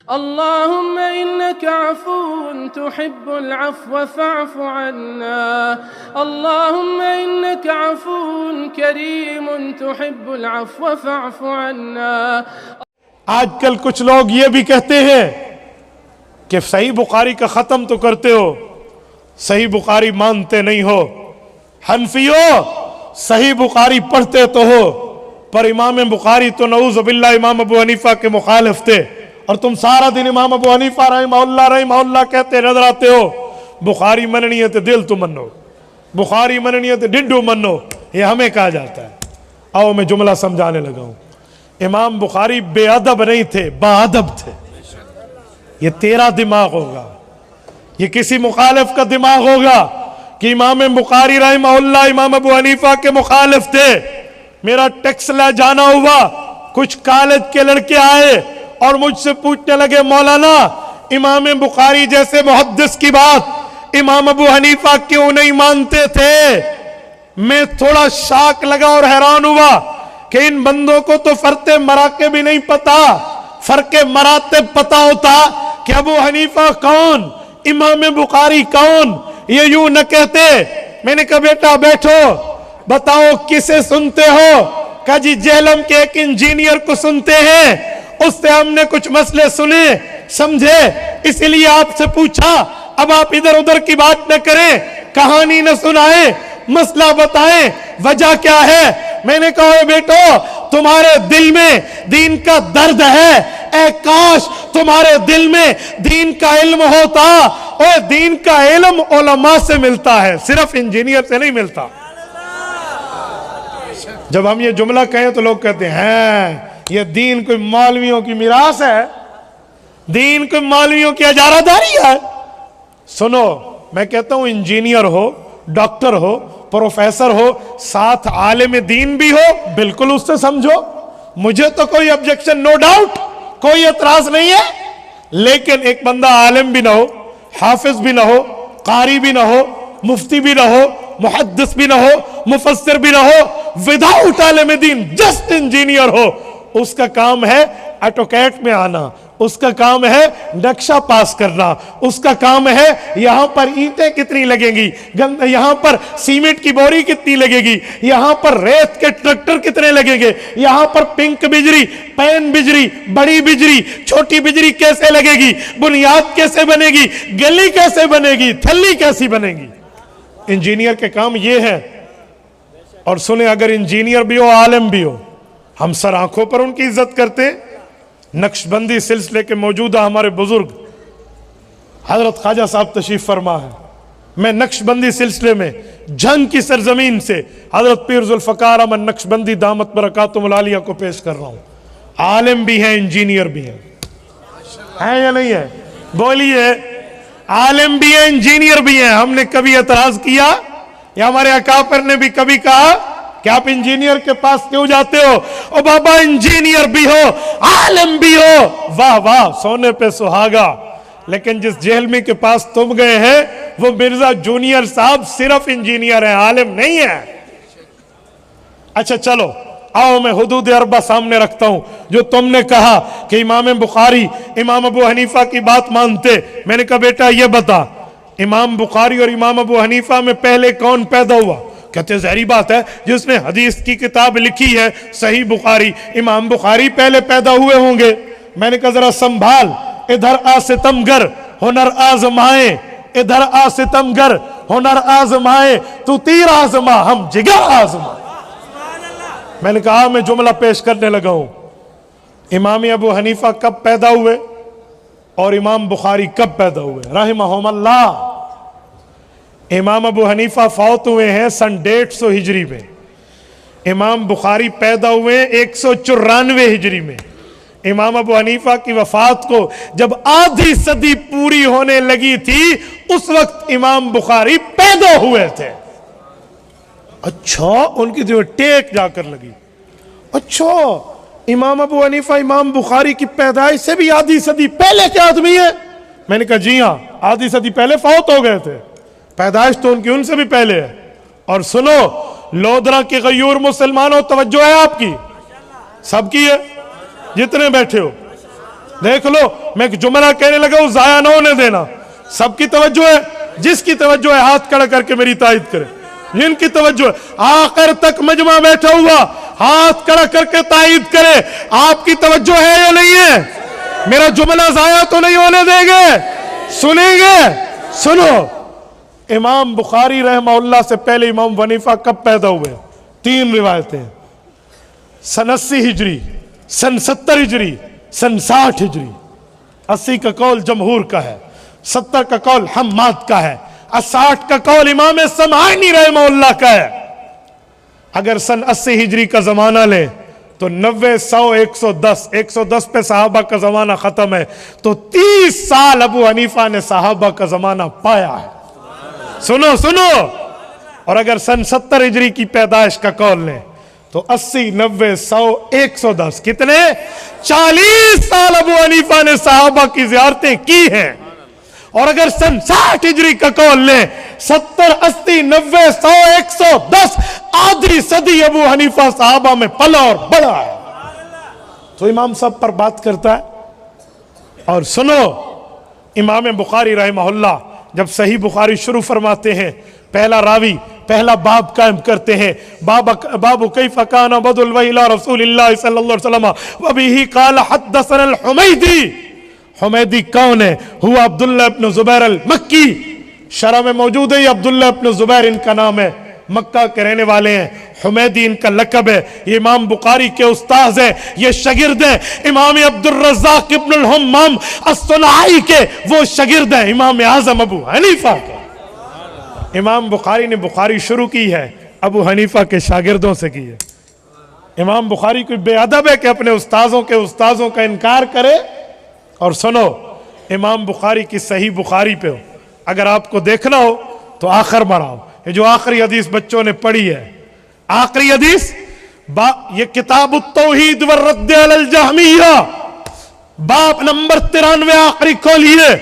اللهم إنك عفو تحب العفو فاعف عنا اللهم إنك عفو كريم تحب العفو فاعف عنا. آج کل کچھ لوگ یہ بھی کہتے ہیں کہ صحیح بخاری کا ختم تو کرتے ہو، صحیح بخاری مانتے نہیں ہو. حنفیوں صحیح بخاری پڑھتے تو ہو، پر امام بخاری تو نعوذ باللہ امام ابو حنیفہ کے مخالف تھے، اور تم سارا دن امام ابو حنیفہ رحمہ اللہ کہتے نظر آتے ہو. بخاری مننی ہے تو دل تو منو، بخاری مننی ہے تو ڈڈو منو، یہ ہمیں کہا جاتا ہے. آؤ میں جملہ سمجھانے لگا ہوں. امام بخاری بے ادب نہیں تھے، با ادب تھے. یہ تیرا دماغ ہوگا، یہ کسی مخالف کا دماغ ہوگا کہ امام بخاری رحمہ اللہ امام ابو حنیفہ کے مخالف تھے. میرا ٹیکس لے جانا ہوا، کچھ کالج کے لڑکے آئے اور مجھ سے پوچھنے لگے مولانا امام بخاری جیسے محدث کی بات امام ابو حنیفہ کیوں نہیں مانتے تھے؟ میں تھوڑا شاک لگا اور حیران ہوا کہ ان بندوں کو تو فرق مراکب بھی نہیں پتا. فرق مراتب پتا ہوتا کہ ابو حنیفہ کون، امام بخاری کون. یہ یوں نہ کہتے. میں نے کہا بیٹا بیٹھو، بتاؤ کسے سنتے ہو؟ کہا جی جہلم کے ایک انجینئر کو سنتے ہیں، اس سے ہم نے کچھ مسئلے سنے سمجھے، اس لیے آپ سے پوچھا. اب آپ ادھر ادھر کی بات نہ کریں، کہانی نہ سنائیں، مسئلہ بتائیں وجہ کیا ہے. میں نے کہا اے بیٹو تمہارے دل میں دین کا درد ہے، اے کاش تمہارے دل میں دین کا علم ہوتا. اور دین کا علم علماء سے ملتا ہے، صرف انجینئر سے نہیں ملتا. جب ہم یہ جملہ کہیں تو لوگ کہتے ہیں یہ دین کوئی مولویوں کی میراث ہے، دین کوئی مولویوں کی اجارہ داری ہے. سنو میں کہتا ہوں انجینئر ہو، ڈاکٹر ہو، پروفیسر ہو، ساتھ عالم دین بھی ہو، بالکل اس سے سمجھو، مجھے تو کوئی objection، نو ڈاؤٹ، کوئی اعتراض نہیں ہے. لیکن ایک بندہ عالم بھی نہ ہو، حافظ بھی نہ ہو، قاری بھی نہ ہو، مفتی بھی نہ ہو، محدث بھی نہ ہو، مفسر بھی نہ ہو، وداؤٹ عالم دین جسٹ انجینئر ہو، اس کا کام ہے ایٹوکیٹ میں آنا، اس کا کام ہے نقشہ پاس کرنا، اس کا کام ہے یہاں پر اینٹیں کتنی لگیں گی، یہاں پر سیمنٹ کی بوری کتنی لگے گی، یہاں پر ریت کے ٹریکٹر کتنے لگیں گے، یہاں پر پنک بجری، پین بجری، بڑی بجری، چھوٹی بجری کیسے لگے گی، بنیاد کیسے بنے گی، گلی کیسے بنے گی، تھلی کیسی بنے گی. انجینئر کے کام یہ ہے. اور سنیں اگر انجینئر بھی ہو عالم بھی ہو، ہم سر آنکھوں پر ان کی عزت کرتے. نقش بندی سلسلے کے موجودہ ہمارے بزرگ حضرت خواجہ صاحب تشریف فرما ہے. میں نقش بندی سلسلے میں جنگ کی سرزمین سے حضرت پیر ذوالفقار احمد نقش بندی دامت برکاتہم العالیہ کو پیش کر رہا ہوں. عالم بھی ہیں، انجینئر بھی ہیں یا نہیں ہے؟ بولیے. عالم بھی ہیں، انجینئر بھی ہیں. ہم نے کبھی اعتراض کیا یا ہمارے اکابر نے بھی کبھی کہا کہ آپ انجینئر کے پاس کیوں جاتے ہو؟ او بابا انجینئر بھی ہو، عالم بھی ہو، واہ واہ، سونے پہ سہاگا. لیکن جس جہلمی کے پاس تم گئے ہیں وہ مرزا جونیئر صاحب صرف انجینئر ہیں، عالم نہیں ہے. اچھا چلو آؤ میں حدود اربع سامنے رکھتا ہوں. جو تم نے کہا کہ امام بخاری امام ابو حنیفہ کی بات مانتے، میں نے کہا بیٹا یہ بتا امام بخاری اور امام ابو حنیفہ میں پہلے کون پیدا ہوا؟ کہتے ظاہری بات ہے جس نے حدیث کی کتاب لکھی ہے صحیح بخاری، امام بخاری پہلے پیدا ہوئے ہوں گے. میں نے کہا ذرا سنبھال، ادھر آ ستمگر ہنر آزمائے، ادھر آ ستمگر ہنر آزمائے، تو تیر آزما ہم جگر آزمائے. میں نے کہا میں جملہ پیش کرنے لگا ہوں. امام ابو حنیفہ کب پیدا ہوئے اور امام بخاری کب پیدا ہوئے رحمہم اللہ؟ امام ابو حنیفہ فوت ہوئے ہیں سن 150 ہجری میں، امام بخاری پیدا ہوئے 194 ہجری میں. امام ابو حنیفہ کی وفات کو جب آدھی صدی پوری ہونے لگی تھی اس وقت امام بخاری پیدا ہوئے تھے. اچھا ان کی جو ٹیک جا کر لگی، اچھا امام ابو حنیفہ امام بخاری کی پیدائش سے بھی آدھی صدی پہلے کے آدمی ہیں؟ میں نے کہا جی ہاں، آدھی صدی پہلے فوت ہو گئے تھے، پیدائش تو ان کی ان سے بھی پہلے ہے. اور سنو لودھرا کے غیور مسلمانوں توجہ ہے آپ کی، سب کی ہے جتنے بیٹھے ہو. دیکھ لو میں ایک جملہ کہنے لگا وہ ضائع نہ ہونے دینا. سب کی توجہ ہے, جس کی توجہ ہے ہاتھ کھڑا کر کے میری تائید کرے. جن کی توجہ ہے آخر تک مجمع بیٹھا ہوا ہاتھ کھڑا کر کے تائید کرے. آپ کی توجہ ہے یا نہیں ہے؟ میرا جملہ ضائع تو نہیں ہونے دیں گے؟ سنیں گے؟ سنو. امام بخاری رحمہ اللہ سے پہلے امام حنیفہ کب پیدا ہوئے؟ 3 روایتیں. سن 80 ہجری, سن 70 ہجری, سن 60 ہجری. 80 کا قول جمہور کا ہے, 70 کا قول حماد کا ہے, 60 کا قول امام سمعانی رحمہ اللہ کا ہے. اگر سن 80 ہجری کا زمانہ لیں تو 90 100 110 110 پہ صحابہ کا زمانہ ختم ہے, تو 30 سال ابو حنیفہ نے صحابہ کا زمانہ پایا ہے. سنو سنو. اور اگر سن 70 ہجری کی پیدائش کا قول لیں تو 80 90 100 110 کتنے؟ 40 سال ابو حنیفہ نے صحابہ کی زیارتیں کی ہیں. اور اگر سن 60 ہجری کا قول لیں 70 80 90 100 110 آدھی صدی ابو حنیفہ صحابہ میں پلا اور بڑا ہے. تو امام صاحب پر بات کرتا ہے. اور سنو, امام بخاری رحمہ اللہ جب صحیح بخاری شروع فرماتے ہیں, پہلا راوی پہلا باب قائم کرتے ہیں, باب کیف کان بدء الوحی الی رسول اللہ صلی اللہ علیہ وسلم وبہ قال حدثنا الحمیدی. حمیدی کون ہے؟ ہوا عبداللہ ابن زبیر المکی. شرح میں موجود ہے, یہ عبداللہ ابن زبیر ان کا نام ہے, مکہ کے رہنے والے ہیں. حمیدی ان کا لقب ہے. یہ امام بخاری کے استاذ ہیں, یہ شاگرد ہیں امام عبد الرزاق ابن الحمام الصنعائی کے, وہ شاگرد ہیں امام اعظم ابو حنیفہ کے. امام بخاری نے بخاری شروع کی ہے ابو حنیفہ کے شاگردوں سے کی ہے. امام بخاری کوئی بے ادب ہے کہ اپنے استاذوں کا انکار کرے؟ اور سنو, امام بخاری کی صحیح بخاری پہ ہو اگر آپ کو دیکھنا ہو تو آخر بڑھاؤ. یہ جو آخری حدیث بچوں نے پڑھی ہے, آخری حدیث, یہ کتاب التوحید والرد علی الجہمیہ, باب نمبر 93 آخری کھولیے.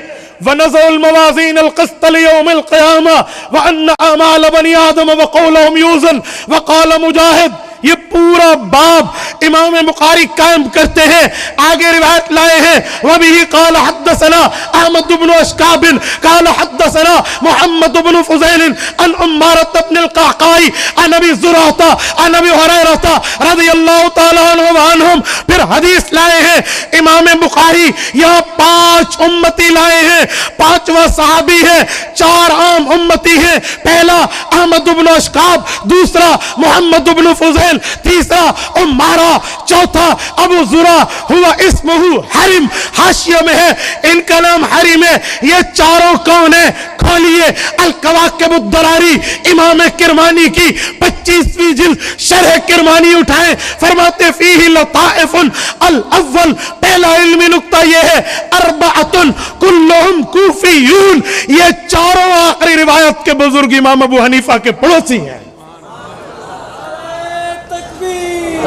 وَنَزَعُ الْمَوَازِينَ الْقِسْطَ لِيَوْمِ الْقِيَامَةِ وَأَنَّ أَعْمَالَ بَنِي آدَمَ وَقَوْلَهُمْ يُوزَنُ. وَقَالَ مجاہد. یہ پورا باب امام بخاری قائم کرتے ہیں. آگے روایت لائے ہیں وَبِهِ قَالَ حَدَّثَنَا احمد بن اشکاب قال حدثنا محمد بن فضیل عن عمارة بن القعقاع عن ابی زرعہ عن ابی ہریرہ رضی اللہ تعالیٰ عنہ وعنہم. پھر حدیث لائے ہیں امام بخاری, یہاں 5 امتی لائے ہیں, 5واں صحابی ہے, 4 عام امتی ہیں. پہلا احمد بن اشکاب, دوسرا محمد بن فضیل, تیسرا عمارہ, چوتھا ابو زرع ہوا اسمہ حرم. حاشیہ میں ہے ان کا نام حرم ہے. یہ چاروں کون ہیں؟ کھولیے الکواکب الدراری امام کرمانی کی 25ویں جلد شرح کرمانی اٹھائیں. فرماتے فیہ لطائف. الاول, پہلا علمی نکتہ یہ ہے, 4 کلہم کوفیون. یہ چاروں آخری روایت کے بزرگ امام ابو حنیفہ کے پڑوسی ہیں.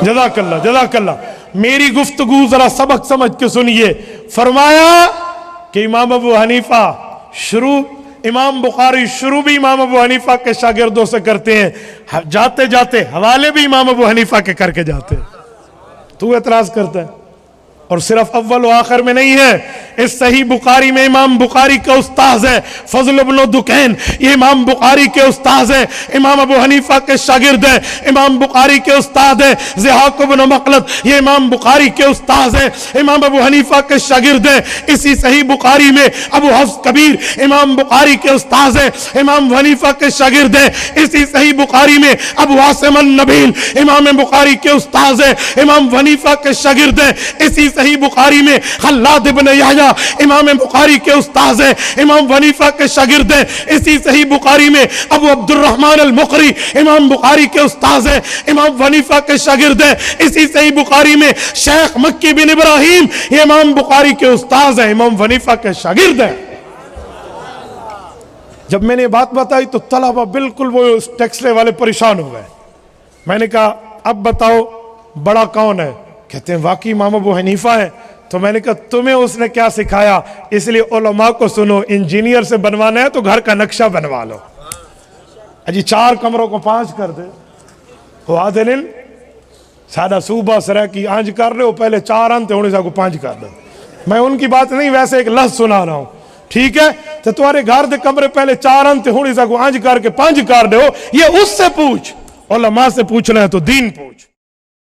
جزاک اللہ جزاک اللہ. میری گفتگو ذرا سبق سمجھ کے سنیے. فرمایا کہ امام ابو حنیفہ امام بخاری شروع بھی امام ابو حنیفہ کے شاگردوں سے کرتے ہیں, جاتے جاتے حوالے بھی امام ابو حنیفہ کے کر کے جاتے ہیں. تو اعتراض کرتا ہے. اور صرف اول و آخر میں نہیں ہے, اس صحیح بخاری میں امام بخاری کا استاذ ہے فضل بن دکین, یہ امام بخاری کے استاذ ہیں, امام ابو حنیفہ کے شاگرد ہیں. امام بخاری کے استاد ہیں ضحاک بن مخلد, یہ امام بخاری کے استاذ ہیں, امام ابو حنیفہ کے شاگرد ہیں. اسی صحیح بخاری میں ابو حفص کبیر امام بخاری کے استاذ ہیں, امام حنیفہ کے شاگرد ہیں. اسی صحیح بخاری میں ابو عاصم النبیل امام بخاری کے استاذ ہیں, امام حنیفہ کے شاگرد ہیں. اسی صحیح بخاری میں خلاد بن یحییٰ امام بخاری کے استاذ ہیں, امام حنیفہ کے شاگرد ہیں. اسی صحیح بخاری میں ابو عبد الرحمن المقری امام بخاری کے استاذ ہیں, امام حنیفہ کے شاگرد ہیں. اسی صحیح بخاری میں شیخ مکی بن ابراہیم, یہ امام بخاری کے استاذ ہیں, امام حنیفہ کے شاگرد ہیں. جب میں نے بات بتائی تو طلبہ بالکل وہ ٹیکسلے والے پریشان ہو گئے. میں نے کہا اب بتاؤ بڑا کون ہے؟ کہتے ہیں واقعی امام ابو حنیفہ ہے. تو میں نے کہا تمہیں اس نے کیا سکھایا؟ اس لیے علماء کو سنو, انجینئر سے بنوانا ہے تو گھر کا نقشہ بنوا لو. اجی 4 کمروں کو 5 کر دے, وہ آدھے سادہ صوبہ سرہ کی آنج کر لے, وہ پہلے 4 آنتے ہونے سے کو 5 کر دے. میں ان کی بات نہیں، ویسے ایک لفظ سنا رہا ہوں، ٹھیک ہے؟ تو تمہارے گھر دے کمرے پہلے 4 انتے ہونی سا کو 5 کر کے 5 کر دے ہو، یہ اس سے پوچھ، علماء سے پوچھنا ہے تو دین پوچھ۔